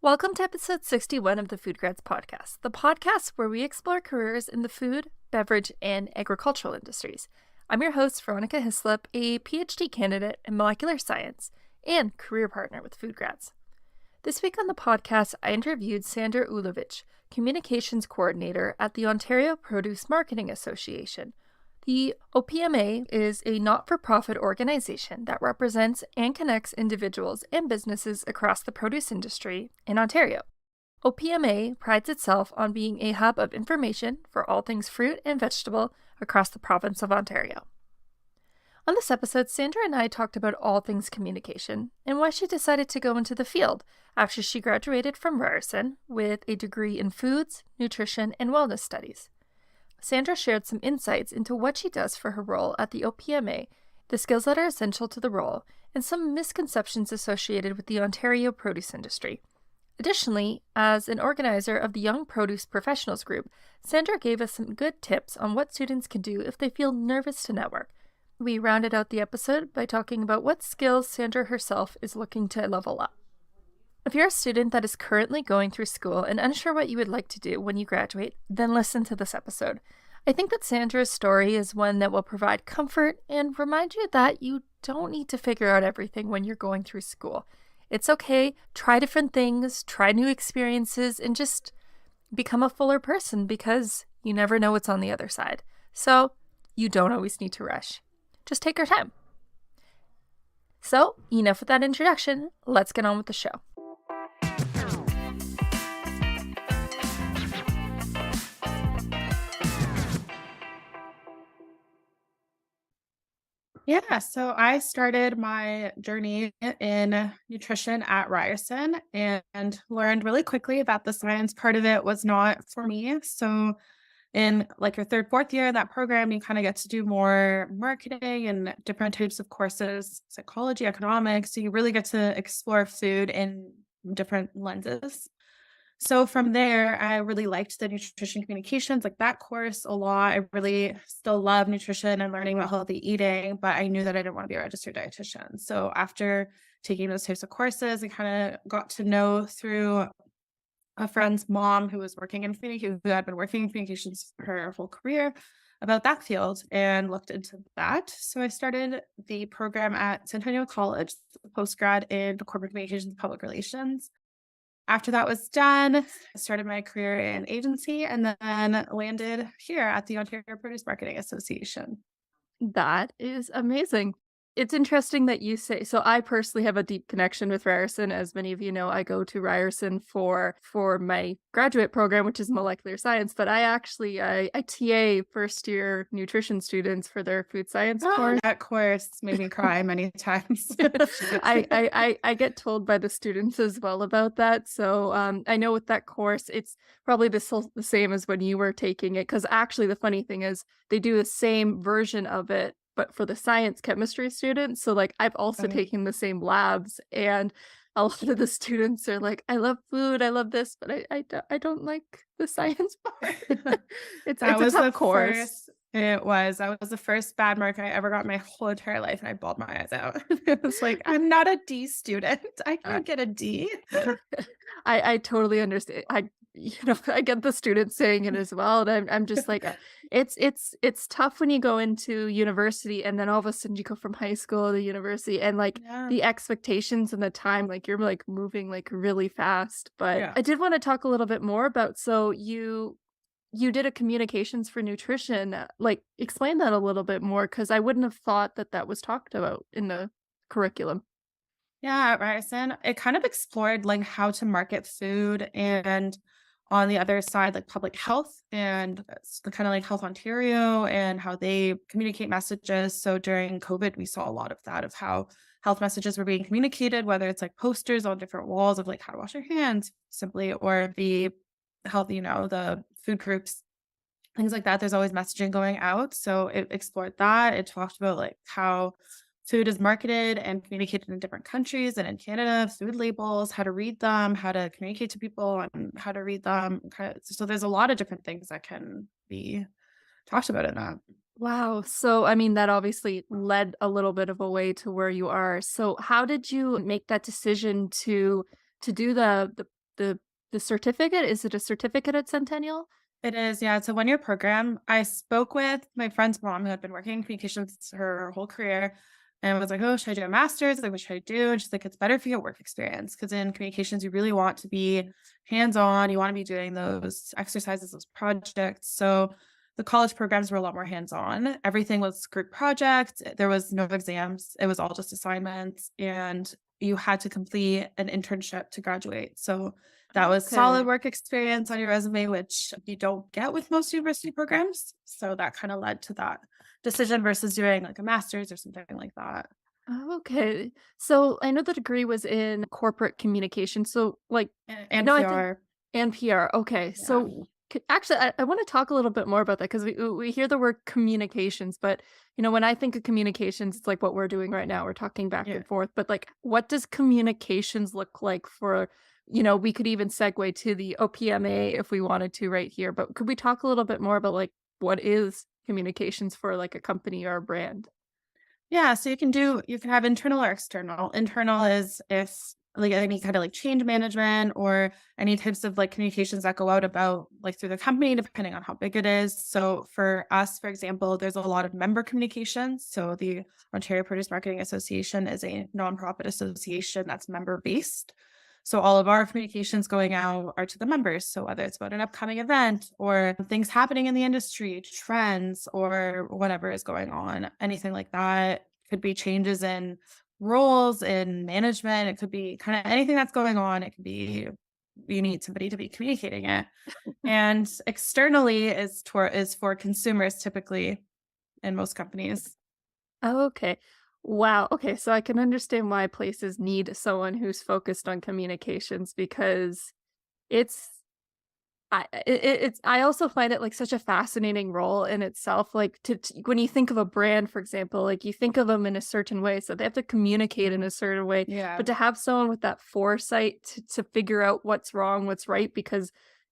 Welcome to episode 61 of the Food Grads Podcast, the podcast where we explore careers in the food, beverage, and agricultural industries. I'm your host, Veronica Hislop, a PhD candidate in molecular science and career partner with Food Grads. This week on the podcast, I interviewed Sandra Ulewicz, Communications Coordinator at the Ontario Produce Marketing Association. The OPMA is a not-for-profit organization that represents and connects individuals and businesses across the produce industry in Ontario. OPMA prides itself on being a hub of information for all things fruit and vegetable across the province of Ontario. On this episode, Sandra and I talked about all things communication and why she decided to go into the field after she graduated from Ryerson with a degree in foods, nutrition, and wellness studies. Sandra shared some insights into what she does for her role at the OPMA, the skills that are essential to the role, and some misconceptions associated with the Ontario produce industry. Additionally, as an organizer of the Young Produce Professionals Group, Sandra gave us some good tips on what students can do if they feel nervous to network. We rounded out the episode by talking about what skills Sandra herself is looking to level up. If you're a student that is currently going through school and unsure what you would like to do when you graduate, then listen to this episode. I think that Sandra's story is one that will provide comfort and remind you that you don't need to figure out everything when you're going through school. It's okay, try different things, try new experiences, and just become a fuller person because you never know what's on the other side. So you don't always need to rush. Just take your time. So, enough with that introduction. Let's get on with the show. Yeah, so I started my journey in nutrition at Ryerson and learned really quickly that the science part of it was not for me. So in like your third, fourth year of that program, you kind of get to do more marketing and different types of courses, psychology, economics. So you really get to explore food in different lenses. So from there, I really liked the nutrition communications, like that course a lot. I really still love nutrition and learning about healthy eating, but I knew that I didn't want to be a registered dietitian. So after taking those types of courses, I kind of got to know through a friend's mom who was working in communication, who had been working in communications for her whole career about that field and looked into that. So I started the program at Centennial College, postgrad in corporate communications and public relations. After that was done, I started my career in agency and then landed here at the Ontario Produce Marketing Association. That is amazing. It's interesting that you say, so I personally have a deep connection with Ryerson. As many of you know, I go to Ryerson for my graduate program, which is molecular science, but I TA first year nutrition students for their food science course. That course made me cry many times. I get told by the students as well about that. So I know with that course, it's probably the same as when you were taking it, because actually the funny thing is they do the same version of it but for the science chemistry students. So like I've also taken the same labs, and a lot of the students are like, I love food, I love this, but I don't like the science part. It's a tough course. It was. That was the first bad mark I ever got in my whole entire life, and I bawled my eyes out. It was like, I'm not a D student. I can't get a D. I totally understand. I get the students saying it as well, and I'm just like, it's tough when you go into university and then all of a sudden you go from high school to university and like the expectations and the time, like you're like moving like really fast. But I did want to talk a little bit more about, so you did a communications for nutrition, like explain that a little bit more, because I wouldn't have thought that was talked about in the curriculum. Yeah, at Ryerson, it kind of explored like how to market food, and on the other side, like public health and kind of like Health Ontario and how they communicate messages. So during COVID, we saw a lot of that, of how health messages were being communicated, whether it's like posters on different walls of like how to wash your hands simply, or the health, the food groups, things like that. There's always messaging going out. So it explored that. It talked about like how food is marketed and communicated in different countries, and in Canada, food labels, how to read them, how to communicate to people and how to read them. So there's a lot of different things that can be talked about in that. Wow. So, I mean, that obviously led a little bit of a way to where you are. So, how did you make that decision to do the the the certificate? Is it a certificate at Centennial? It is, yeah, it's a one-year program. I spoke with my friend's mom who had been working in communications her whole career and was like, "Oh, should I do a master's? Like, what should I do?" And she's like, "It's better if you get work experience because in communications, you really want to be hands-on. You want to be doing those exercises, those projects." So the college programs were a lot more hands-on. Everything was group projects. There was no exams. It was all just assignments, and you had to complete an internship to graduate. So that was solid Okay. work experience on your resume, which you don't get with most university programs. So that kind of led to that decision versus doing like a master's or something like that. Oh, okay. So I know the degree was in corporate communication. So, like, And no, I think PR. and PR. Okay. Yeah. So, actually, I want to talk a little bit more about that because we hear the word communications, but when I think of communications, it's like what we're doing right now. We're talking back Yeah. and forth. But like, what does communications look like for? We could even segue to the OPMA if we wanted to right here. But could we talk a little bit more about like what is communications for like a company or a brand? Yeah, so you can have internal or external. Internal is if like any kind of like change management or any types of like communications that go out about like through the company, depending on how big it is. So for us, for example, there's a lot of member communications. So the Ontario Produce Marketing Association is a nonprofit association that's member based. So all of our communications going out are to the members. So whether it's about an upcoming event or things happening in the industry, trends, or whatever is going on, anything like that could be changes in roles in management. It could be kind of anything that's going on. It could be you need somebody to be communicating it. And externally is for consumers typically in most companies. Oh, okay. Wow. Okay, so I can understand why places need someone who's focused on communications because it's it's I also find it like such a fascinating role in itself. Like when you think of a brand, for example, like you think of them in a certain way, so they have to communicate in a certain way. Yeah. But to have someone with that foresight to figure out what's wrong, what's right, because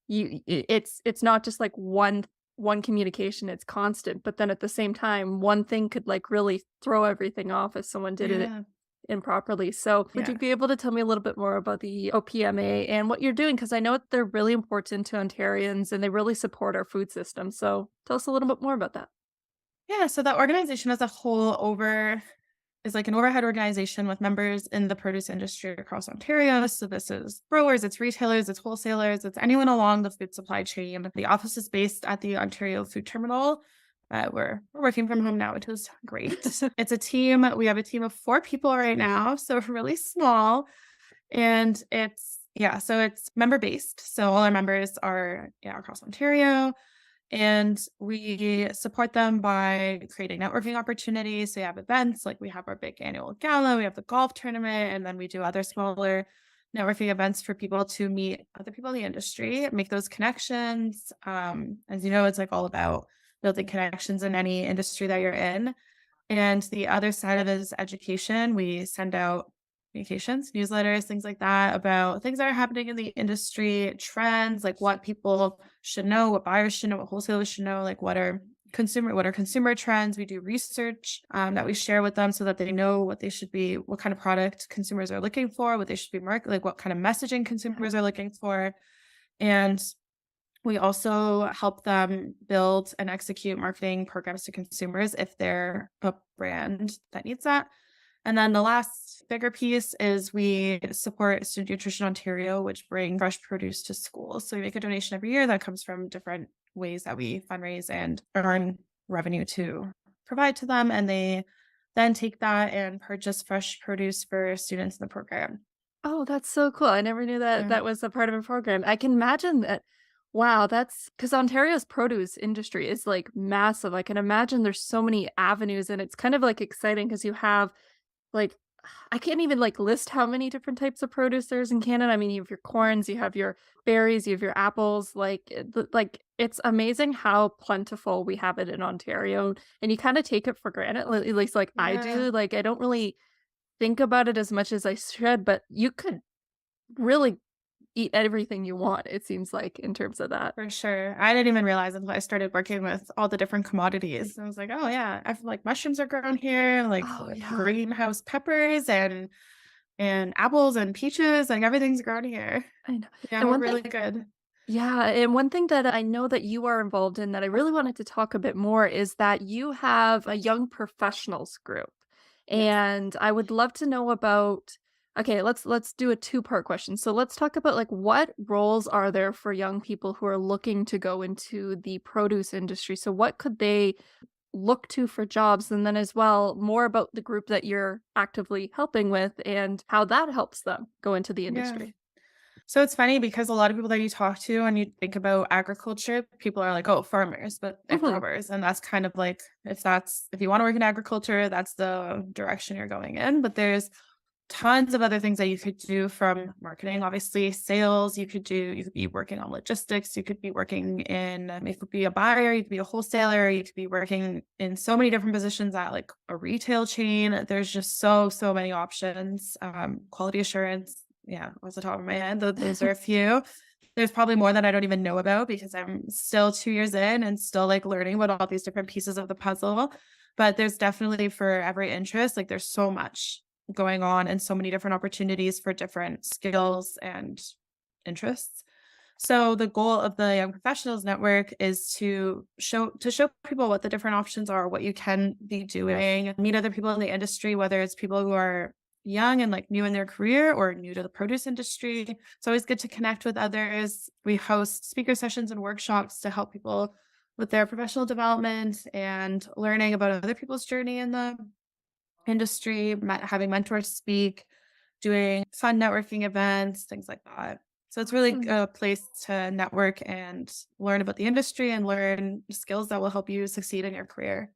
it's not just like one communication, it's constant. But then at the same time, one thing could like really throw everything off if someone did it Yeah. improperly. So, would Yeah. you be able to tell me a little bit more about the OPMA and what you're doing? Because I know they're really important to Ontarians and they really support our food system. So, tell us a little bit more about that. Yeah. So that organization as a whole is like an overhead organization with members in the produce industry across Ontario. So this is growers, it's retailers, it's wholesalers, it's anyone along the food supply chain. The office is based at the Ontario Food Terminal. We're working from home now, which is great. It's a team. We have a team of 4 people right now, so we're really small. And so it's member based. So all our members are across Ontario. And we support them by creating networking opportunities. So we have events like we have our big annual gala, we have the golf tournament, and then we do other smaller networking events for people to meet other people in the industry, make those connections. As you know, it's like all about building connections in any industry that you're in. And the other side of it is education. We send out communications, newsletters, things like that about things that are happening in the industry, trends, like what people should know, what buyers should know, what wholesalers should know, like what are consumer trends. We do research that we share with them so that they know what they should be, what kind of product consumers are looking for, what they should be like what kind of messaging consumers are looking for. And we also help them build and execute marketing programs to consumers if they're a brand that needs that. And then the last bigger piece is we support Student Nutrition Ontario, which bring fresh produce to schools. So we make a donation every year that comes from different ways that we fundraise and earn revenue to provide to them. And they then take that and purchase fresh produce for students in the program. Oh, that's so cool. I never knew that Yeah. that was a part of a program. I can imagine that. Wow, that's because Ontario's produce industry is like massive. I can imagine there's so many avenues and it's kind of like exciting because you have like, I can't even, like, list how many different types of produce there's in Canada. I mean, you have your corns, you have your berries, you have your apples, it's amazing how plentiful we have it in Ontario, and you kinda take it for granted, at least like I Yeah. do, like, I don't really think about it as much as I should, but you could really eat everything you want, it seems like, in terms of that. For sure. I didn't even realize until I started working with all the different commodities. I was like, "Oh, yeah, I feel like mushrooms are grown here, like, Oh, yeah. greenhouse peppers and and apples and peaches, like everything's grown here. I know. Yeah, And we're one thing really good. Yeah, and one thing that I know that you are involved in that I really wanted to talk a bit more is that you have a young professionals group. Yes. And I would love to know about okay, let's do a two-part question. So let's talk about like what roles are there for young people who are looking to go into the produce industry? So what could they look to for jobs? And then as well, more about the group that you're actively helping with and how that helps them go into the Yeah. industry. So it's funny because a lot of people that you talk to and you think about agriculture, people are like, "Oh, farmers," but and Mhm. growers, and that's kind of like if you wanna work in agriculture, that's the direction you're going in, but there's tons of other things that you could do from marketing, obviously, sales, you could be working on logistics, you could be working in you could be a buyer, you could be a wholesaler, you could be working in so many different positions at, like, a retail chain. There's just so many options. Quality assurance, yeah, off the top of my head, those are a few. There's probably more that I don't even know about because I'm still 2 years in and still, like, learning about all these different pieces of the puzzle, but there's definitely for every interest, like, there's so much going on and so many different opportunities for different skills and interests. So the goal of the Young Professionals Network is to show people what the different options are, what you can be doing, meet other people in the industry, whether it's people who are young and like new in their career or new to the produce industry. It's always good to connect with others. We host speaker sessions and workshops to help people with their professional development and learning about other people's journey in the industry, having mentors speak, doing fun networking events, things like that. So it's really Awesome. a place to network and learn about the industry and learn skills that will help you succeed in your career.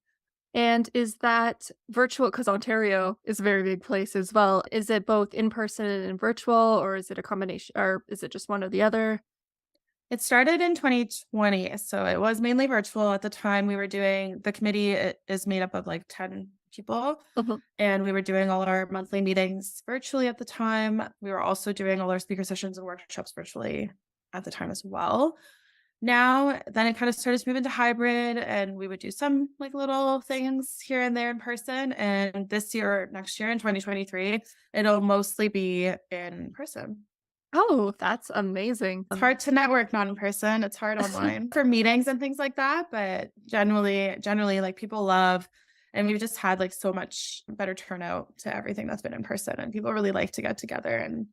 And is that virtual? Because Ontario is a very big place as well. Is it both in person and virtual, or is it a combination, or is it just one or the other? It started in 2020, so it was mainly virtual. At the time, we were doing the committee is made up of like 10 people, Mhm. and we were doing all our monthly meetings virtually at the time. We were also doing all our speaker sessions and workshops virtually at the time as well. Now, then it kind of started to move into hybrid, and we would do some like little things here and there in person. And this year, or next year in 2023, it'll mostly be in person. Oh, that's amazing. It's hard to network not in person. It's hard online for meetings and things like that, but generally, like people love, and we've just had like so much better turnout to everything that's been in person, and people really like to get together. And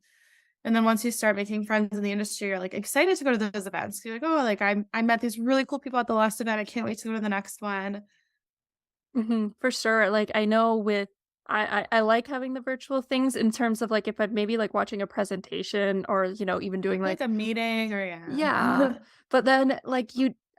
then once you start making friends in the industry, you're like excited to go to those events. You're like, oh, like I met these really cool people at the last event. I can't wait to go to the next one. For sure. Like I know with I like having the virtual things in terms of like if I'm maybe like watching a presentation or even doing Like like a meeting or yeah. yeah. But then like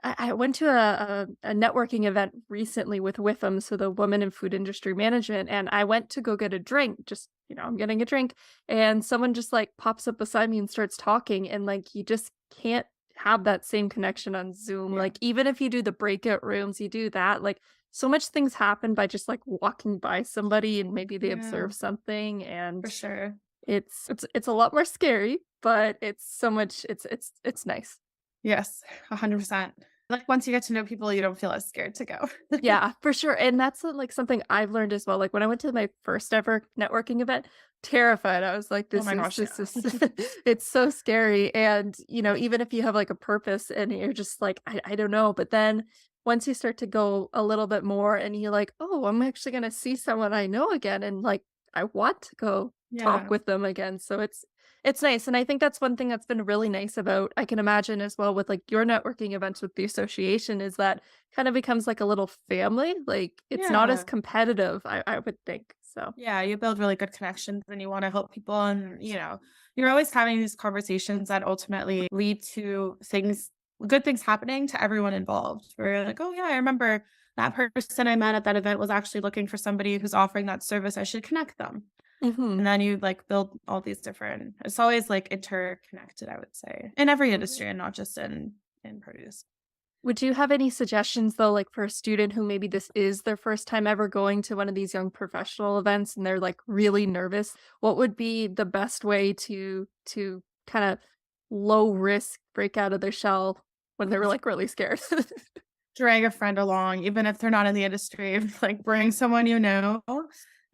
I went to a networking event recently with WIFM, so the Women in Food Industry Management, and I went to go get a drink, just I'm getting a drink, and someone just like pops up beside me and starts talking, and like you just can't have that same connection on Zoom. Yeah. Like even if you do the breakout rooms, you do that, like so much things happen by just like walking by somebody and maybe they Yeah, observe something for and sure. it's a lot more scary, but it's so much it's nice. Yes, 100%. Like once you get to know people, you don't feel as scared to go. Yeah, for sure, and that's, like, something I've learned as well, like, when I went to my first ever networking event, terrified, I was like, Oh my gosh, this yeah. is" it's so scary, and, even if you have, like, a purpose and you're just like, I don't know," but then once you start to go a little bit more and you're like, "Oh, I'm actually gonna see someone I know again," and, like, I want to go talk Yeah. with them again, so it's nice, and I think that's one thing that's been really nice about I can imagine as well with, like, your networking events with the association is that kinda becomes like a little family, like, it's not as Yeah. competitive, I would think, so Yeah, you build really good connections and you wanna help people and, you're always having these conversations that ultimately lead to good things happening to everyone involved. Where you're like, "Oh, yeah, I remember that person I met at that event was actually looking for somebody who's offering that service. I should connect them." Mhm. And then you, like, build all these different it's always, like, interconnected, I would say, in every industry and not just in produce. Would you have any suggestions, though, like, for a student who maybe this is their first time ever going to one of these young professional events and they're, like, really nervous? What would be the best way to kinda low risk break out of their shell when they're, like, really scared? Drag a friend along, even if they're not in the industry, like, bring someone you know,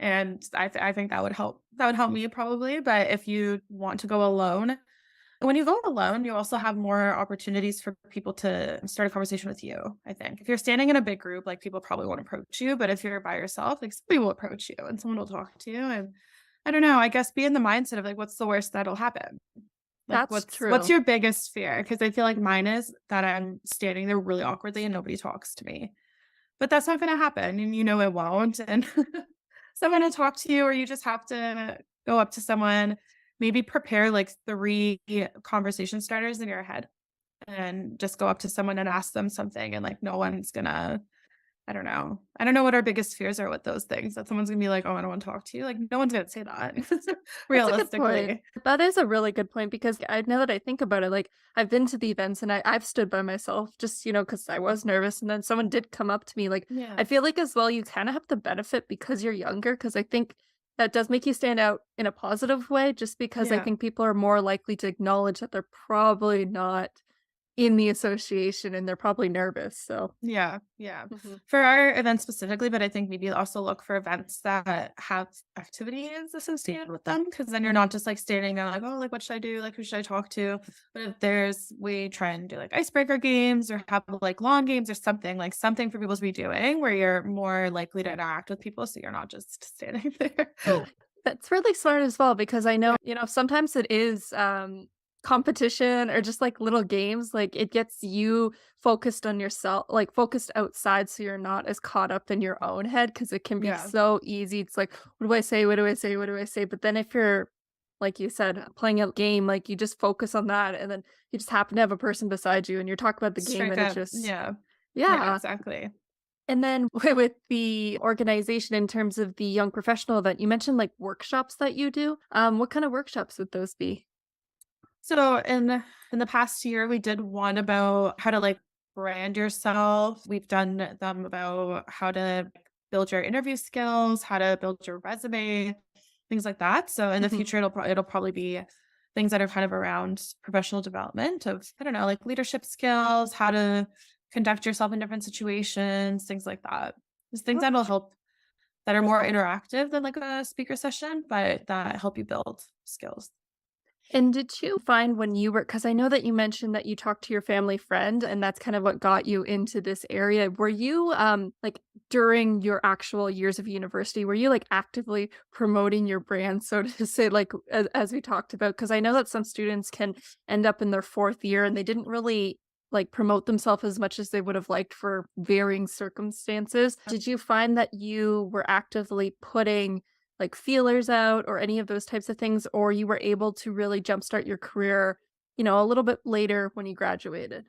And I think that would help me probably, but if you want to go alone, when you go alone, you also have more opportunities for people to start a conversation with you, I think. If you're standing in a big group, like, people probably won't approach you, but if you're by yourself, like, somebody will approach you and someone will talk to you, and I don't know, I guess be in the mindset of, like, what's the worst that'll happen? Like, That's what's true. your biggest fear? Because I feel like mine is that I'm standing there really awkwardly and nobody talks to me. But that's not gonna happen, and you know it won't, and someone will talk to you, or you just have to go up to someone, maybe prepare, like, 3 conversation starters in your head, and just go up to someone and ask them something, and, like, no one's gonna I don't know. I don't know what our biggest fears are with those things, that someone's gonna be like, "Oh, I don't wanna talk to you." Like, no one's gonna say that That's a good point. realistically. That is a really good point because I now that I think about it, like I've been to the events and I've stood by myself just, because I was nervous and then someone did come up to me. Like Yeah. I feel like as well you kind of have the benefit because you're younger, because I think that does make you stand out in a positive way, just because I Yeah. think people are more likely to acknowledge that they're probably not in the association and they're probably nervous. So Yeah, yeah. mhm. For our events specifically, but I think maybe also look for events that have activities associated with them, because then you're not just like standing there like, oh, like what should I do? Like who should I talk to? But if we try and do like icebreaker games or have like lawn games or something for people to be doing where you're more likely to interact with people so you're not just standing there. That's really smart as well because I Yeah. know, sometimes it is competition or just like little games, like it gets you focused on yourself, like focused outside so you're not as caught up in your own head because it can be Yeah. so easy. It's like, what do I say? What do I say? What do I say? But then if you're like you said, playing a game, like you just focus on that and then you just happen to have a person beside you and you're talking about the game Strike and it's up. just Yeah. Yeah, yeah. exactly. And then with the organization in terms of the young professional event, you mentioned like workshops that you do. What kind of workshops would those be? So in the past year, we did one about how to like brand yourself. We've done them about how to build your interview skills, how to build your resume, things like that. So in the Mhm. future, it'll probably be things that are kind of around professional development of I don't know, like leadership skills, how to conduct yourself in different situations, things like that. Just things that'll help that are more interactive than like a speaker session, but that help you build skills. And did you find when you were, because I know that you mentioned that you talked to your family friend and that's kind of what got you into this area. Were you like during your actual years of university, were you like actively promoting your brand, so to say, like as we talked about? Because I know that some students can end up in their fourth year and they didn't really like promote themselves as much as they would have liked for varying circumstances. Did you find that you were actively putting like feelers out or any of those types of things, or you were able to really jumpstart your career, a little bit later when you graduated?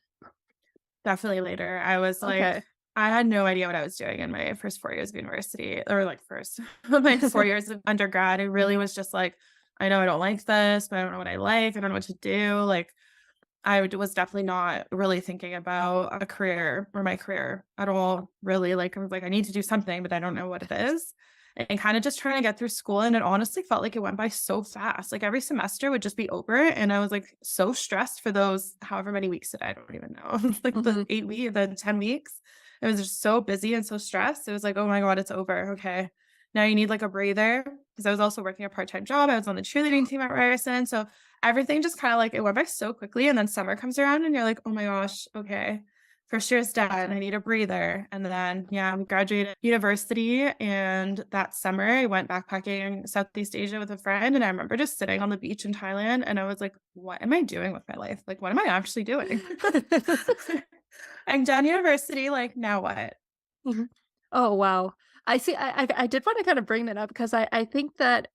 Definitely later. I was like Okay. I had no idea what I was doing in my first 4 years of university or, like, first my 4 years of undergrad. It really was just like, I know I don't like this, but I don't know what I like. I don't know what to do. Like, was definitely not really thinking about a career or my career at all, really. Like, I was like, "I need to do something, but I don't know what it is." And kinda just trying to get through school, and it honestly felt like it went by so fast. Like, every semester would just be over, and I was, like, so stressed for those however many weeks I don't even know. Like, the Mhm. 8 weeks, the 10 weeks. It was just so busy and so stressed. It was like, "Oh my god, it's over. Okay. Now you need, like, a breather." Because I was also working a part-time job. I was on the cheerleading team at Ryerson, so everything just kinda, like it went by so quickly, and then summer comes around, and you're like, "Oh my gosh, okay. First year's done, I need a breather." And then, yeah, we graduated university, and that summer, I went backpacking Southeast Asia with a friend, and I remember just sitting on the beach in Thailand, and I was like, "What am I doing with my life? Like, what am I actually doing?" I'm done university, like, now what? Mhm. Oh, wow. I see. I did want to kind of bring that up because I think that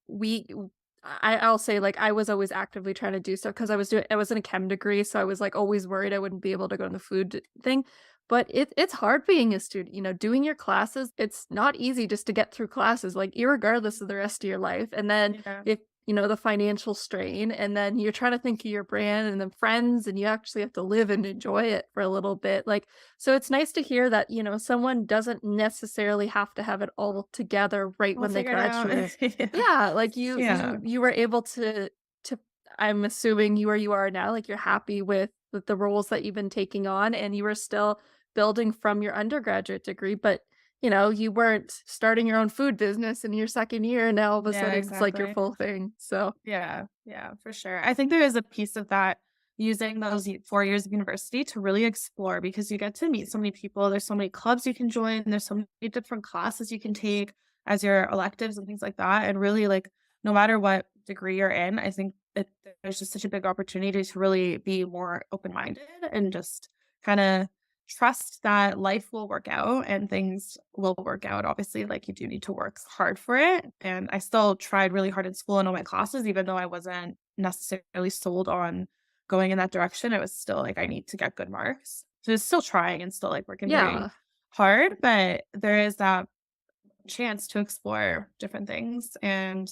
I'll say like I was always actively trying to do so because I was in a chem degree, so I was like always worried I wouldn't be able to go to the food thing. But it's hard being a student, doing your classes. It's not easy just to get through classes, like irregardless of the rest of your life. And then Yeah. if the financial strain, and then you're trying to think of your brand and then friends, and you actually have to live and enjoy it for a little bit. Like so it's nice to hear that, someone doesn't necessarily have to have it all together right We'll when they figure it out. graduate. Yeah. Yeah, like Yeah. you were able to I'm assuming you where you are now, like you're happy with the roles that you've been taking on and you were still building from your undergraduate degree, but you weren't starting your own food business in your second year and now all of a Yeah, sudden it's like your exactly. full thing. So, Yeah, yeah, for sure. I think there is a piece of that using those 4 years of university to really explore because you get to meet so many people. There's so many clubs you can join. There's so many different classes you can take as your electives and things like that. And really, like, no matter what degree you're in, I think there's just such a big opportunity to really be more open minded and just kind of trust that life will work out and things will work out. Obviously, like you do need to work hard for it. And I still tried really hard in school and all my classes, even though I wasn't necessarily sold on going in that direction. It was still like I need to get good marks. So it's still trying and still like working very yeah. hard, but there is that chance to explore different things. And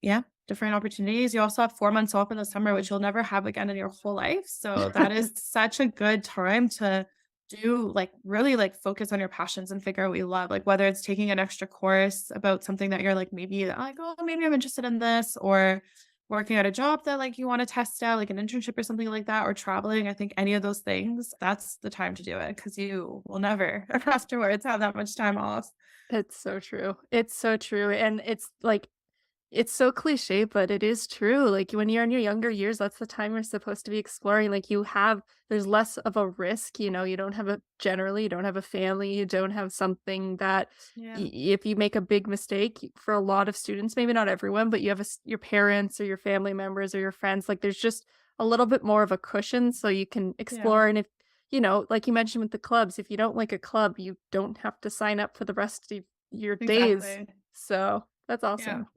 yeah, different opportunities. You also have 4 months off in the summer, which you'll never have again in your whole life. So that is such a good time to do like really like focus on your passions and figure out what you love. Like whether it's taking an extra course about something that you're like maybe like, oh, maybe I'm interested in this, or working at a job that like you want to test out, like an internship or something like that, or traveling. I think any of those things, that's the time to do it because you will never afterwards have that much time off. It's so true. It's so true. And it's like, it's so cliche, but it is true. Like when you're in your younger years, that's the time you're supposed to be exploring. Like there's less of a risk. You don't have you don't have a family, you don't have something that Yeah. if you make a big mistake, for a lot of students, maybe not everyone, but you have your parents or your family members or your friends. Like there's just a little bit more of a cushion so you can Yeah. explore. And if, like you mentioned with the clubs, if you don't like a club, you don't have to sign up for the rest of your days. Exactly. So that's Yeah. awesome.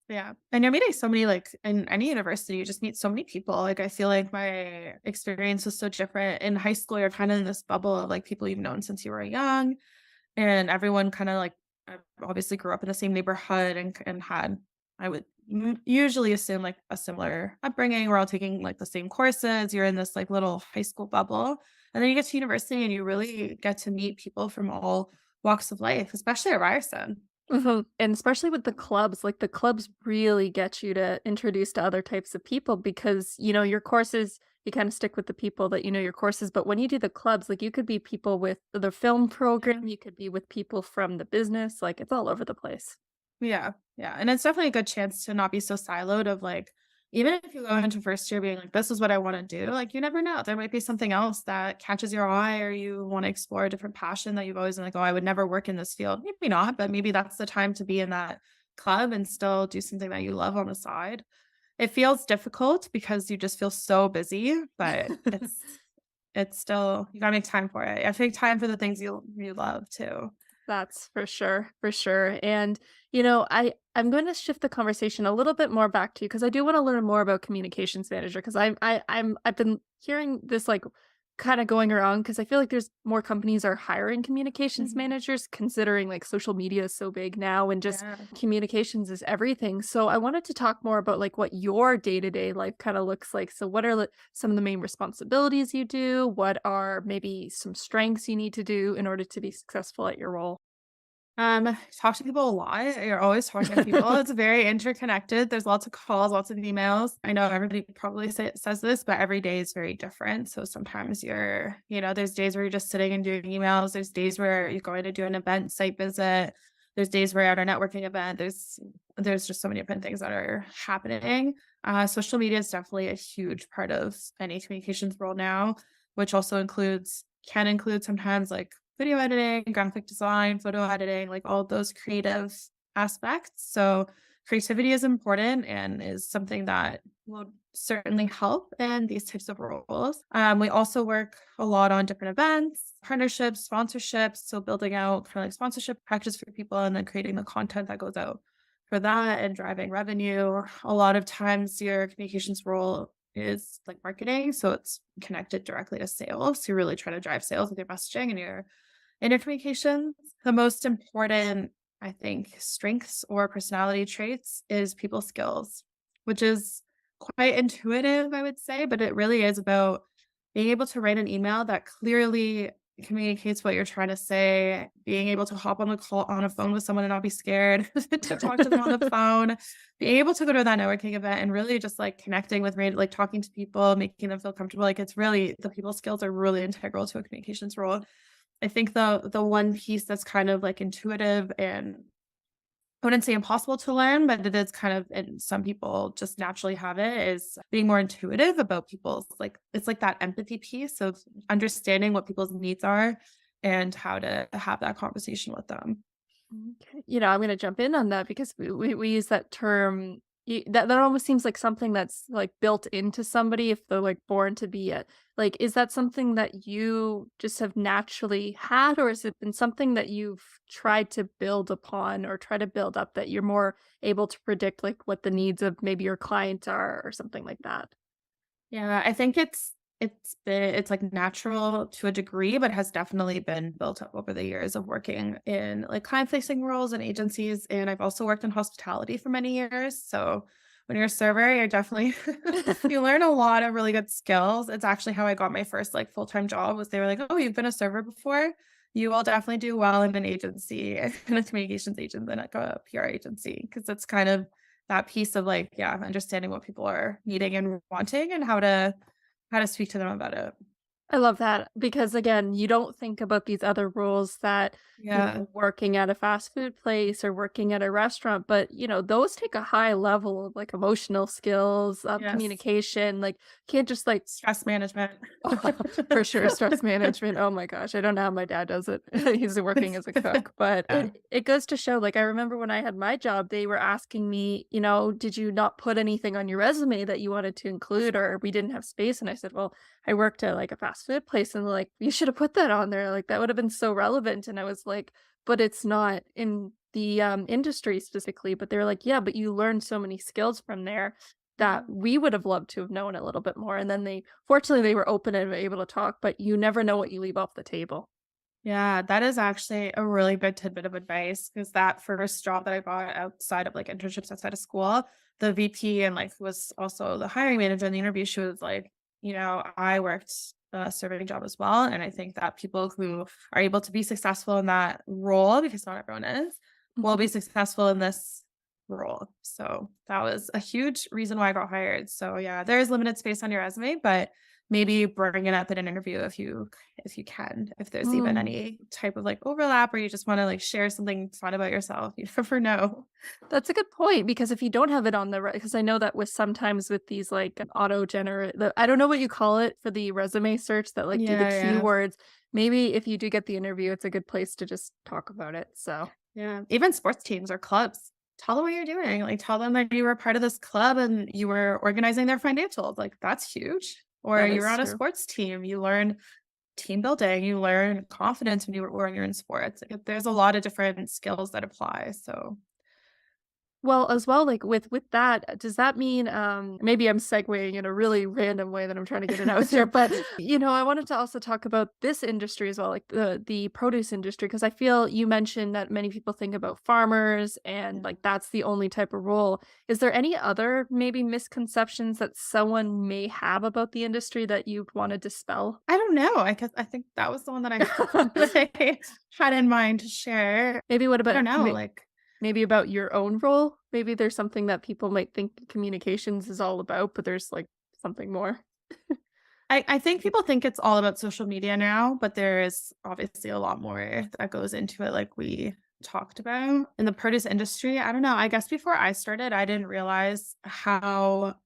Yeah. And you're meeting so many, like in any university, you just meet so many people. Like I feel like my experience was so different. In high school, you're kind of in this bubble of like people you've known since you were young. And everyone kind of like obviously grew up in the same neighborhood and had, I would usually assume like a similar upbringing. We're all taking like the same courses. You're in this like little high school bubble. And then you get to university and you really get to meet people from all walks of life, especially at Ryerson. Mhm, and especially with the clubs, like, the clubs really get you to introduce to other types of people because, your courses, you kinda stick with the people that you know your courses, but when you do the clubs, like, you could be people with the film Yeah. program, you could be with people from the business, like, it's all over the place. Yeah, yeah, and it's definitely a good chance to not be so siloed of, like, even if you go into first year being like, "This is what I wanna do," like, you never know, there might be something else that catches your eye or you wanna explore a different passion that you've always been like, "Oh, I would never work in this field." Maybe not, but maybe that's the time to be in that club and still do something that you love on the side. It feels difficult because you just feel so busy, but it's still you gotta make time for it. I think time for the things you love too. That's for sure. And I'm going to shift the conversation a little bit more back to you because I do want to learn more about communications manager because I've been hearing this like kind of going around because I feel like there's more companies are hiring communications Mhm. managers considering like social media is so big now and just Yeah. communications is everything. So I wanted to talk more about like what your day-to-day life kind of looks like. So what are some of the main responsibilities you do? What are maybe some strengths you need to do in order to be successful at your role? Talk to people a lot. You're always talking to people. It's very interconnected. There's lots of calls, lots of emails. I know everybody probably says this, but every day is very different. So sometimes there's days where you're just sitting and doing emails. There's days where you're going to do an event site visit. There's days where you're at a networking event. There's just so many different things that are happening. Social media is definitely a huge part of any communications role now, which also can include sometimes like video editing, graphic design, photo editing, like all those creative aspects. So creativity is important and is something that will certainly help in these types of roles. We also work a lot on different events, partnerships, sponsorships. So building out kind of like sponsorship practice for people and then creating the content that goes out for that and driving revenue. A lot of times your communications role is like marketing. So it's connected directly to sales. So you're really trying to drive sales with your messaging and your intercommunications. The most important, I think, strengths or personality traits is people skills, which is quite intuitive, I would say, but it really is about being able to write an email that clearly communicates what you're trying to say, being able to hop on a phone with someone and not be scared to talk to them on the phone, being able to go to that networking event and really just like connecting with like talking to people, making them feel comfortable. Like it's really the people skills are really integral to a communications role. I think the one piece that's kind of like intuitive and I wouldn't say impossible to learn, but it is kind of, and some people just naturally have it, is being more intuitive about people's like, it's like that empathy piece of understanding what people's needs are and how to have that conversation with them. Okay. I'm gonna jump in on that because we use that term. That almost seems like something that's like built into somebody if they're like born to be it. Like, is that something that you just have naturally had, or has it been something that you've tried to build upon or try to build up that you're more able to predict like what the needs of maybe your client are or something like that? Yeah, I think it's like natural to a degree, but has definitely been built up over the years of working in like client-facing roles and agencies. And I've also worked in hospitality for many years. So when you're a server, you're definitely you learn a lot of really good skills. It's actually how I got my first like full-time job was they were like, "Oh, you've been a server before? You will definitely do well in an agency, in a communications agent than like a PR agency." Because it's kind of that piece of like, yeah, understanding what people are needing and wanting and how to speak to them about it. I love that because again, you don't think about these other roles that, Yeah. working at a fast food place or working at a restaurant, but those take a high level of like emotional skills, Yes. communication. Like, can't just like Stress management. for sure, stress management. Oh my gosh, I don't know how my dad does it. He's working as a cook, but Yeah. it goes to show. Like I remember when I had my job, they were asking me, did you not put anything on your resume that you wanted to include, or we didn't have space? And I said, well, I worked at like a fast food place, and they're like, you should have put that on there. Like that would have been so relevant. And I was like, but it's not in the industry specifically. But they're like, yeah, but you learned so many skills from there that Mhm. we would have loved to have known a little bit more. And then fortunately, they were open and able to talk, but you never know what you leave off the table. Yeah, that is actually a really good tidbit of advice because that first job that I got outside of like internships outside of school, the VP and like who was also the hiring manager in the interview, she was like, I worked a serving job as well. And I think that people who are able to be successful in that role, because not everyone is, will be Mhm. successful in this role. So that was a huge reason why I got hired. So yeah, there is limited space on your resume, but maybe bring it up in an interview if you can, if there's even Mm. any type of like overlap or you just want to like share something fun about yourself. You never know. That's a good point because if you don't have it on the because I know that with sometimes with these like auto generate, I don't know what you call it for the resume search that like do the Yeah, yeah. keywords. Maybe if you do get the interview, it's a good place to just talk about it. So Yeah. Even sports teams or clubs. Tell them what you're doing. Like tell them that you were part of this club and you were organizing their financials. Like that's huge. Or that you were is on a true. sports team. You learn team building. You learn confidence when you're in sports. Like, there's a lot of different skills that apply. So Well, as well, like with that, does that mean maybe I'm segueing in a really random way that I'm trying to get it out there, but I wanted to also talk about this industry as well, like the produce industry, because I feel you mentioned that many people think about farmers and yeah. like that's the only type of role. Is there any other maybe misconceptions that someone may have about the industry that you'd want to dispel? I don't know. I guess I think that was the one that I that I had in mind to share. Maybe what I don't about know, like, maybe about your own role? Maybe there's something that people might think communications is all about, but there's like something more. I think people think it's all about social media now, but there is obviously a lot more that goes into it, like we talked about. In the produce industry, I don't know, I guess before I started, I didn't realize how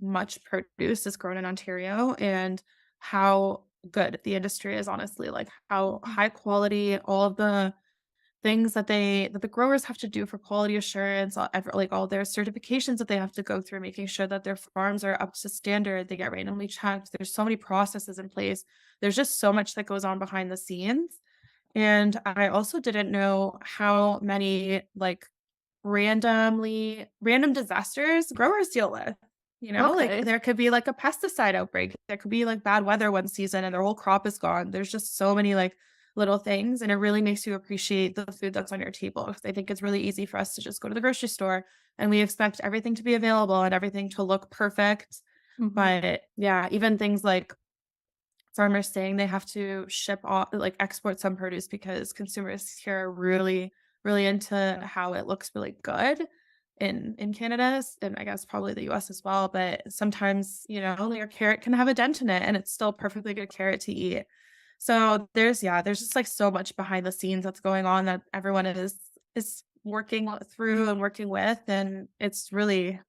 much produce is grown in Ontario and how good the industry is, honestly, like, how Mhm. high quality all of the things that the growers have to do for quality assurance, like all their certifications that they have to go through, making sure that their farms are up to standard, they get randomly checked. There's so many processes in place. There's just so much that goes on behind the scenes. And I also didn't know how many like random disasters growers deal with. Like Okay. there could be like a pesticide outbreak. There could be like bad weather one season and their whole crop is gone. There's just so many like little things and it really makes you appreciate the food that's on your table. Because I think it's really easy for us to just go to the grocery store and we expect everything to be available and everything to look perfect. Mhm. But yeah, even things like farmers saying they have to ship off like export some produce because consumers here are really, really into how it looks really good in Canada and I guess probably the US as well. But sometimes, your carrot can have a dent in it and it's still perfectly good carrot to eat. So there's just like so much behind the scenes that's going on that everyone is working through and working with. And it's really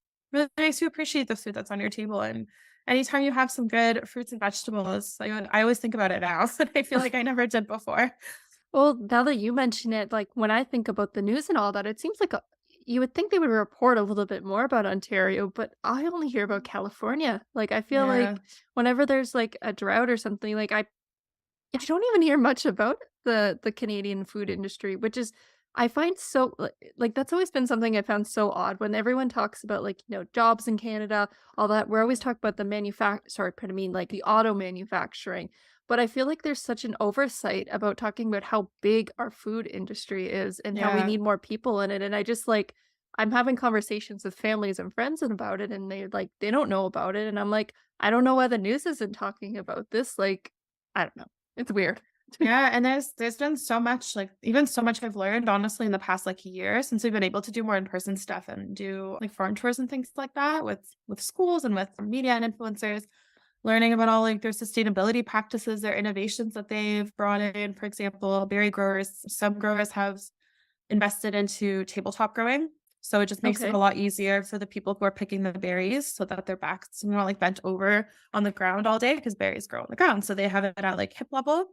makes you appreciate the food that's on your table. And anytime you have some good fruits and vegetables, like I always think about it now. And I feel like I never did before. Well, now that you mention it, like when I think about the news and all that, it seems like you would think they would report a little bit more about Ontario, but I only hear about California. Like I feel Yeah. like whenever there's like a drought or something, like I don't even hear much about the Canadian food industry, which is I find so like that's always been something I found so odd when everyone talks about like, jobs in Canada, all that. We're always talking about the sorry, pardon me, like the auto manufacturing. But I feel like there's such an oversight about talking about how big our food industry is and how we Yeah. need more people in it. And I just like I'm having conversations with families and friends about it and they don't know about it. And I'm like, I don't know why the news isn't talking about this. Like, I don't know. It's weird. Yeah, and there's been so much, like even so much I've learned honestly in the past like year since we've been able to do more in-person stuff and do like farm tours and things like that with schools and with media and influencers, learning about all like their sustainability practices, their innovations that they've brought in. For example, berry growers, some growers have invested into tabletop growing. So it just makes it a Okay. lot easier for the people who are picking the berries so that their backs are not like bent over on the ground all day because berries grow on the ground. So they have it at like hip level.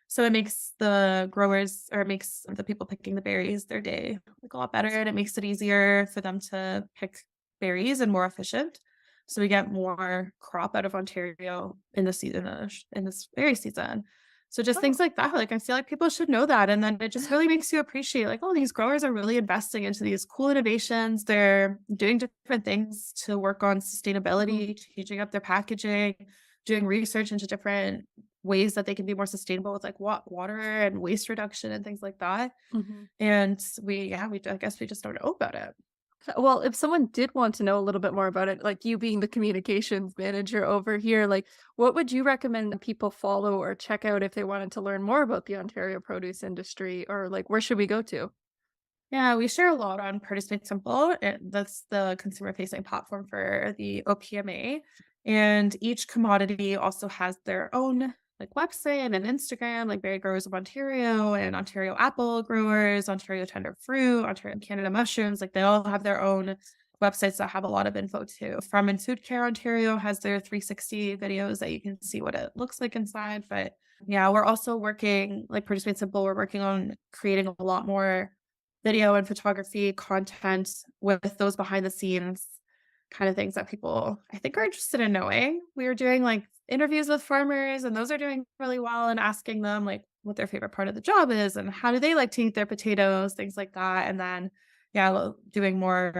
So it makes the growers or it makes the people picking the berries their day like a lot better and it makes it easier for them to pick berries and more efficient. So we get more crop out of Ontario in the season in this berry season. So just things Oh. like that, like, I feel like people should know that, and then it just really makes you appreciate, like, oh, these growers are really investing into these cool innovations. They're doing different things to work on Mhm. sustainability, changing up their packaging, doing research into different ways that they can be more sustainable with, like, water and waste reduction and things like that. Mhm. And we I guess we just don't know about it. Well, if someone did want to know a little bit more about it, like you being the communications manager over here, like what would you recommend people follow or check out if they wanted to learn more about the Ontario produce industry or like where should we go to? Yeah, we share a lot on Produce Made Simple. That's the consumer facing platform for the OPMA. And each commodity also has their own like website and Instagram, like Berry Growers of Ontario and Ontario Apple Growers, Ontario Tender Fruit, Ontario Canada Mushrooms. Like they all have their own websites that have a lot of info too. Farm and Food Care Ontario has their 360 videos that you can see what it looks like inside. But yeah, we're also working, like Produce Made Simple, we're working on creating a lot more video and photography content with those behind the scenes kind of things that people I think are interested in knowing. We were doing like interviews with farmers and those are doing really well and asking them like what their favorite part of the job is and how do they like to eat their potatoes, things like that. And then doing more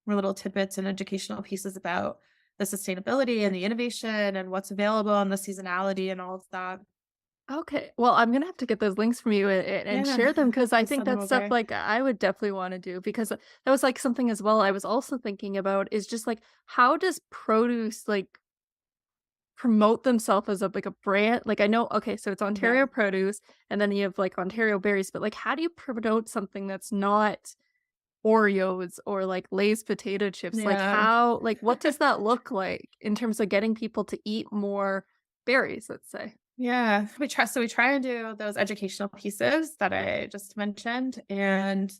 little tidbits and educational pieces about the sustainability and the innovation and what's available and the seasonality and all of that. Okay. Well, I'm gonna have to get those links from you and Yeah, share them because I I'll think send them that's stuff over. like I would definitely want to do because that was like something as well I was also thinking about is just like how does produce like promote themselves as a brand? Like I know okay, so it's Yeah. Ontario produce and then you have like Ontario berries, but like how do you promote something that's not Oreos or like Lay's potato chips? Like Yeah. how like what does that look like in terms of getting people to eat more berries, let's say? Yeah, we try and do those educational pieces that I just mentioned and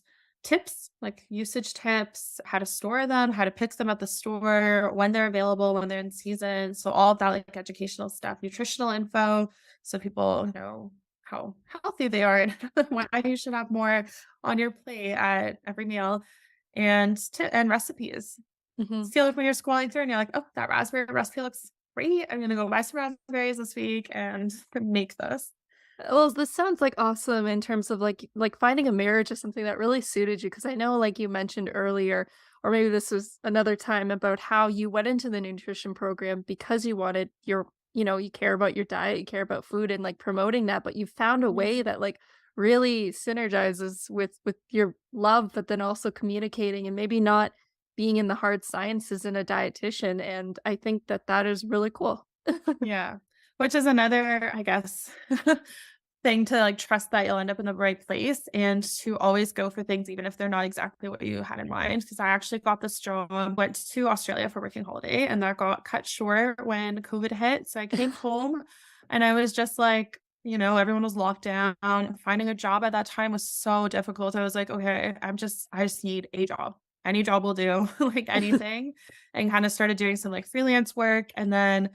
tips, like usage tips, how to store them, how to pick them at the store, when they're available, when they're in season. So all of that like educational stuff, nutritional info, so people know how healthy they are and why you should have more on your plate at every meal and recipes. Mhm. Feel like when you're scrolling through and you're like, "Oh, that raspberry recipe looks great. I'm gonna go buy some raspberries this week and make this." Well, this sounds like awesome in terms of like finding a marriage is something that really suited you because I know like you mentioned earlier, or maybe this was another time about how you went into the nutrition program because you wanted your you care about your diet, you care about food and like promoting that, but you found a way Yeah. that like really synergizes with your love, but then also communicating and maybe not being in the hard sciences and a dietitian. And I think that that is really cool. Yeah. Which is another, I guess, thing to, like, trust that you'll end up in the right place and to always go for things even if they're not exactly what you had in mind. Because I actually got this job, went to Australia for working holiday, and that got cut short when COVID hit, so I came home and I was just like everyone was locked down. Finding a job at that time was so difficult. I was like, okay, I just need a job. Any job will do, like anything. And kind of started doing some like freelance work and then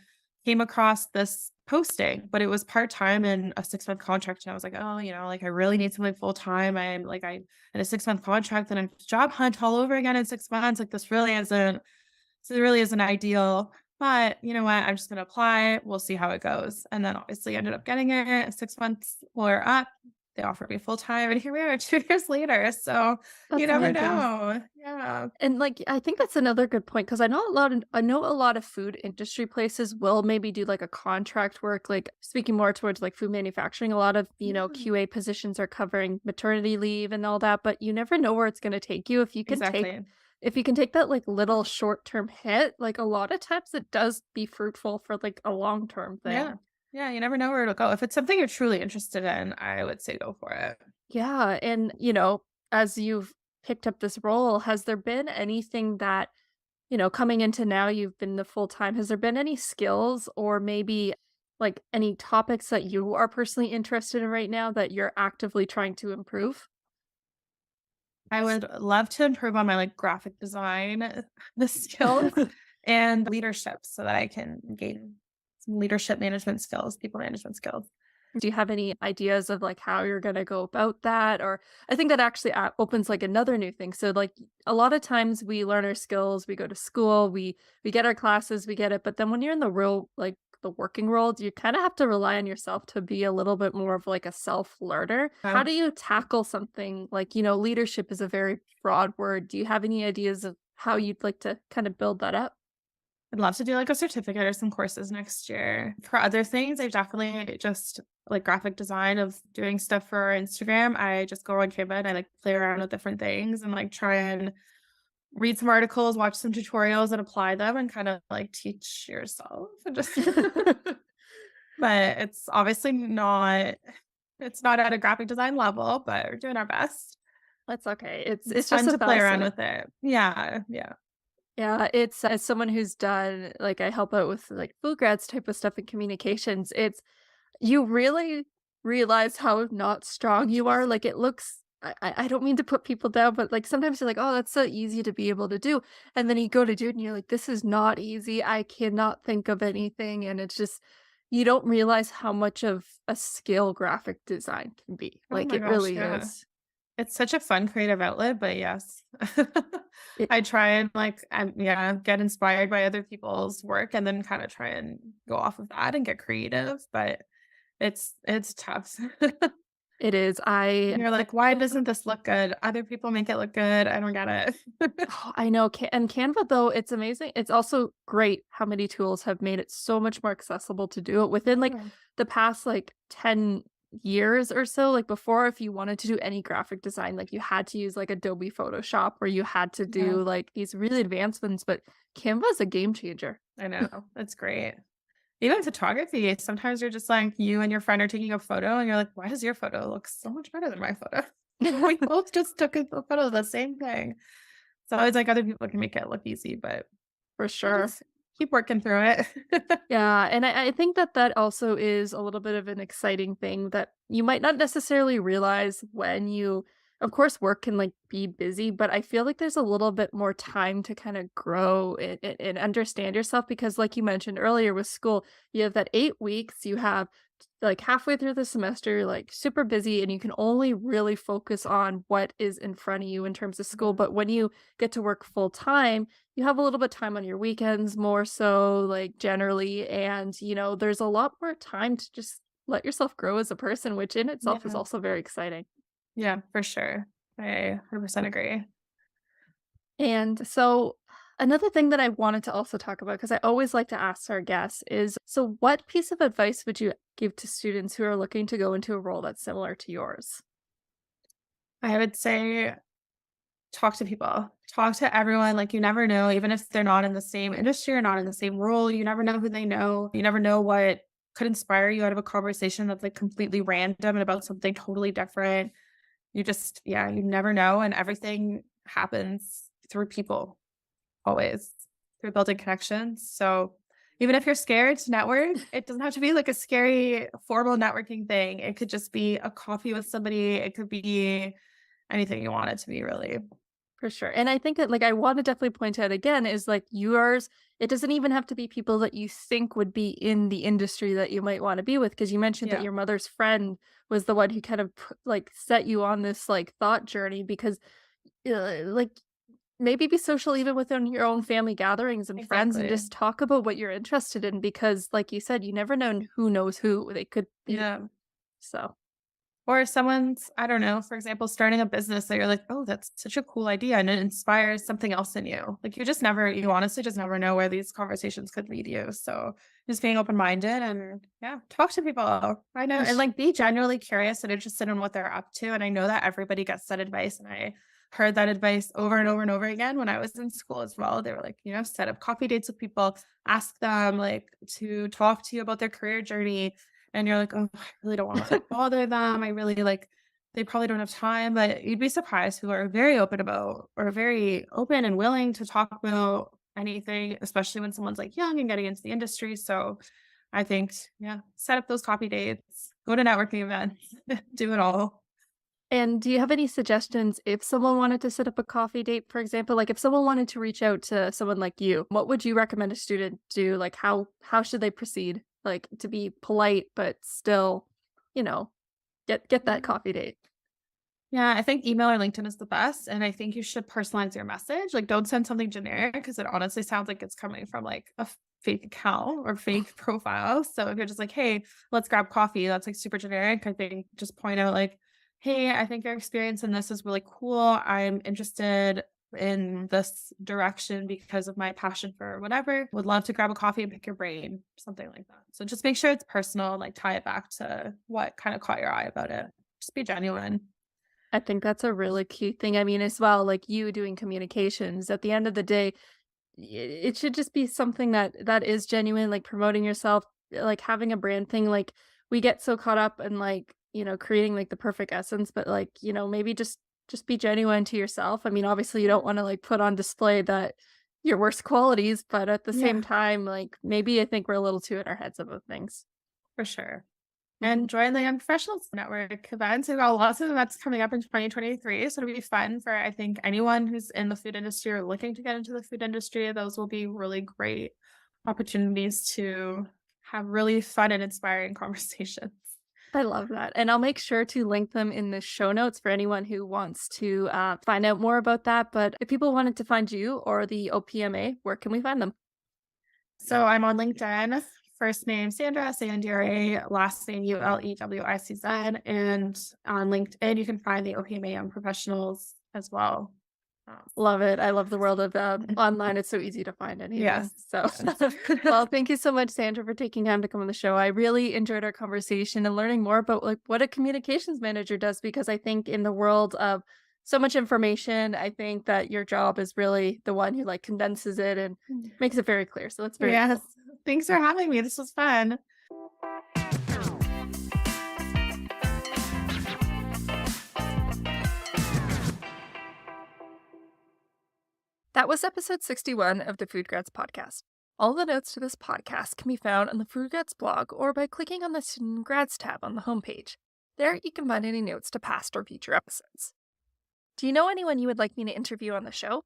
came across this posting, but it was part-time and a 6-month contract. And I was like, oh, like I really need something full time. I in a 6-month contract and a job hunt all over again in 6 months. Like this really isn't ideal. But you know what? I'm just gonna apply. We'll see how it goes. And then obviously ended up getting it. 6 months were up. They offered me full time, and here we are 2 years later. So you That's never amazing. know. Yeah. And, like, I think that's another good point because I know a lot of food industry places will maybe do, like, a contract work, like, speaking more towards, like, food manufacturing, a lot of, Yeah. QA positions are covering maternity leave and all that, but you never know where it's gonna take you Exactly. if you can take that, like, little short-term hit, like, a lot of times it does be fruitful for, like, a long-term Yeah. thing. Yeah. You never know where it'll go. If it's something you're truly interested in, I would say go for it. Yeah, and, as you've picked up this role, has there been anything that coming into now, you've been the full time. Has there been any skills or maybe like any topics that you are personally interested in right now that you're actively trying to improve? I would love to improve on my like graphic design, the skills and leadership so that I can gain some leadership management skills, people management skills. Do you have any ideas of like how you're going to go about that? Or I think that actually opens like another new thing. So like a lot of times we learn our skills, we go to school, we get our classes, we get it, but then when you're in the real like the working world, you kind of have to rely on yourself to be a little bit more of like a self learner. How do you tackle something like, leadership is a very broad word. Do you have any ideas of how you'd like to kind of build that up? I'd love to do like a certificate or some courses next year. For other things, I've definitely just like graphic design of doing stuff for Instagram. I just go on Canva and I like play around with different things and like try and read some articles, watch some tutorials and apply them and kind of like teach yourself and just but it's not at a graphic design level, but we're doing our best. That's okay. It's It's it's just fun a to play around fascinating. with it. Yeah, yeah. Yeah, it's as someone who's done like I help out with like food grads type of stuff in communications, it's you really realize how not strong you are. Like it looks I don't mean to put people down, but like sometimes you're like, oh, that's so easy to be able to do. And then you go to do it and you're like, this is not easy. I cannot think of anything. And it's just you don't realize how much of a skill graphic design can be. Oh Like my it gosh, really yeah. is. It's such a fun creative outlet, but yes. It I try and like yeah, get inspired by other people's work and then kind of try and go off of that and get creative, but it's tough. it is. You're like, why doesn't this look good? Other people make it look good. I don't get it. Oh, I know, and Canva, though, it's amazing. It's also great how many tools have made it so much more accessible to do it within, like, Yeah. the past, like, 10 years or so, like, before, if you wanted to do any graphic design, like, you had to use, like, Adobe Photoshop or you had to Yeah, do, like, these really advanced ones, but Canva is a game changer. I know. That's great. Even photography, sometimes you're just like you and your friend are taking a photo and you're like, why does your photo look so much better than my photo? We both just took a photo of the same thing. So it's like other people can make it look easy, but For you sure. just keep working through it. Yeah, and I think that that also is a little bit of an exciting thing that you might not necessarily realize when you of course, work can, like, be busy, but I feel like there's a little bit more time to kinda grow and understand yourself because like you mentioned earlier with school, you have that 8 weeks, you have, like, halfway through the semester, like, super busy, and you can only really focus on what is in front of you in terms of school, Yeah. but when you get to work full time, you have a little bit of time on your weekends more so, like, generally, and, there's a lot more time to just let yourself grow as a person, which in itself is Yeah. also very exciting. Yeah, for sure. I 100% agree. And so another thing that I wanted to also talk about, because I always like to ask our guests, is so what piece of advice would you give to students who are looking to go into a role that's similar to yours? I would say talk to people. Talk to everyone. Like you never know, even if they're not in the same industry or not in the same role, you never know who they know. You never know what could inspire you out of a conversation that's like completely random and about something totally different. Yeah, you never know. And everything happens through people always through building connections. So even if you're scared to network, it doesn't have to be like a scary formal networking thing. It could just be a coffee with somebody. It could be anything you want it to be, really. For sure. And I think that, like, I want to definitely point out again is like yours, it doesn't even have to be people that you think would be in the industry that you might want to be with. Cause you mentioned that Yeah, your mother's friend was the one who kind of like set you on this like thought journey because like maybe be social even within your own family gatherings and friends and exactly. just talk about what you're interested in because like you said, you never know who knows who they could be. Yeah. So Or if someone's, I don't know, for example, starting a business that you're like, oh, that's such a cool idea. And it inspires something else in you. Like you honestly just never know where these conversations could lead you. So just being open minded and yeah, talk to people. I know. And like be genuinely curious and interested in what they're up to. And I know that everybody gets that advice. And I heard that advice over and over and over again when I was in school as well. They were like, set up coffee dates with people, ask them like to talk to you about their career journey, and you're like, "Oh, I really don't wanna, like, bother them. I really, like they probably don't have time," but you'd be surprised who are very open about or very open and willing to talk about anything, especially when someone's, like, young and getting into the industry, so I think, yeah, set up those coffee dates, go to networking events, do it all. and do you have any suggestions if someone wanted to set up a coffee date, for example? Like if someone wanted to reach out to someone like you, what would you recommend a student do? Like how should they proceed? Like to be polite but still, you know, get that Yeah. coffee date. Yeah, I think email or LinkedIn is the best, and I think you should personalize your message. Like, don't send something generic because it honestly sounds like it's coming from like a fake account or fake profile. So if you're just like, "Hey, let's grab coffee," that's like super generic. I think just point out like, "Hey, I think your experience in this is really cool. I'm interested in this direction because of my passion for whatever. Would love to grab a coffee and pick your brain," something like that. So just make sure it's personal, like tie it back to what kind of caught your eye about it. Just be genuine. I think that's a really cute thing. I mean, as well, like you doing communications, at the end of the day, it should just be something that is genuine, like promoting yourself, like having a brand thing. Like we get so caught up in like, creating like the perfect essence, but like, maybe just be genuine to yourself. I mean, obviously you don't want to like put on display that your worst qualities, but at the same Yeah, time, like maybe I think we're a little too in our heads about things. for sure. Mhm. And join the Young Professionals Network events. We've got lots of events coming up in 2023. So it'll be fun for, I think, anyone who's in the food industry or looking to get into the food industry. Those will be really great opportunities to have really fun and inspiring conversations. I love that, and I'll make sure to link them in the show notes for anyone who wants to, find out more about that, but if people wanted to find you or the OPMA, where can we find them? So I'm on LinkedIn. First name Sandra, Sandra, last name Ulewicz. And on LinkedIn, you can find the OPMA Young Professionals as well. Um, Love it, I love the world of, online, it's so easy to find yes. anything, so Yes. well, thank you so much, Sandra, for taking time to come on the show. I really enjoyed our conversation and learning more about, like, what a communications manager does because I think in the world of so much information, I think that your job is really the one who, like, condenses it and makes it very clear, so that's very Yes. cool. Thanks for having me. This was fun. That was episode 61 of the Food Grads podcast. All the notes to this podcast can be found on the Food Grads blog or by clicking on the Student Grads tab on the homepage. There, you can find any notes to past or future episodes. Do you know anyone you would like me to interview on the show?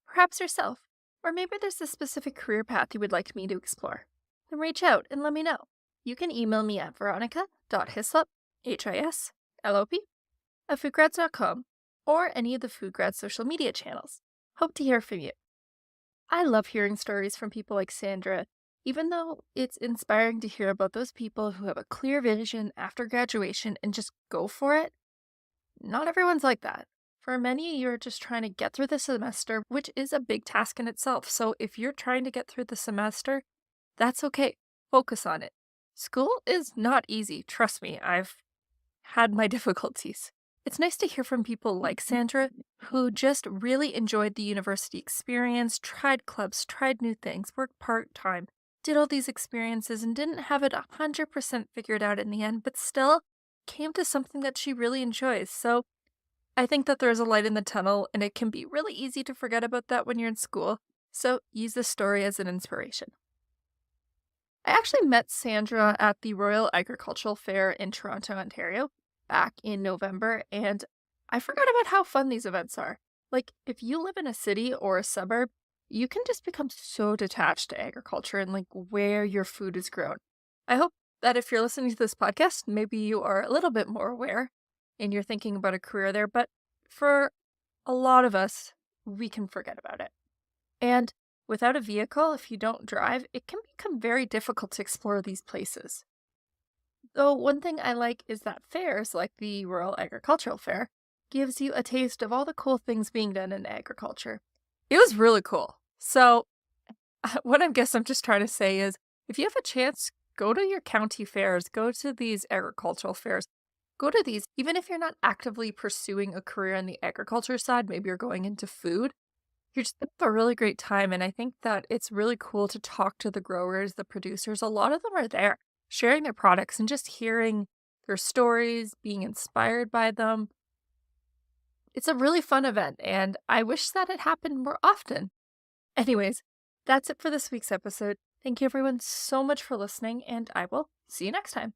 Perhaps yourself. Or maybe there's a specific career path you would like me to explore. Then reach out and let me know. You can email me at veronica.hislop, Hislop, at foodgrads.com, or any of the Food Grads social media channels. Hope to hear from you. I love hearing stories from people like Sandra, even though it's inspiring to hear about those people who have a clear vision after graduation and just go for it. Not everyone's like that. For many, you're just trying to get through the semester, which is a big task in itself. So if you're trying to get through the semester, that's okay. Focus on it. School is not easy. Trust me, I've had my difficulties. It's nice to hear from people like Sandra, who just really enjoyed the university experience, tried clubs, tried new things, worked part time, did all these experiences, and didn't have it 100% figured out in the end, but still came to something that she really enjoys. So I think that there's a light in the tunnel, and it can be really easy to forget about that when you're in school. So use this story as an inspiration. I actually met Sandra at the Royal Agricultural Fair in Toronto, Ontario, back in November, and I forgot about how fun these events are. Like, if you live in a city or a suburb, you can just become so detached to agriculture and like where your food is grown. I hope that if you're listening to this podcast, maybe you are a little bit more aware and you're thinking about a career there, but for a lot of us, we can forget about it. And without a vehicle, if you don't drive, it can become very difficult to explore these places. Though one thing I like is that fairs, like the Rural Agricultural Fair, gives you a taste of all the cool things being done in agriculture. It was really cool. So, what I guess I'm just trying to say is if you have a chance, go to your county fairs, go to these agricultural fairs, go to these, even if you're not actively pursuing a career on the agriculture side, maybe you're going into food. You're just gonna have a really great time, and I think that it's really cool to talk to the growers, the producers. A lot of them are there sharing their products and just hearing their stories, being inspired by them. It's a really fun event, and I wish that it happened more often. Anyways, that's it for this week's episode. Thank you everyone so much for listening, and I will see you next time.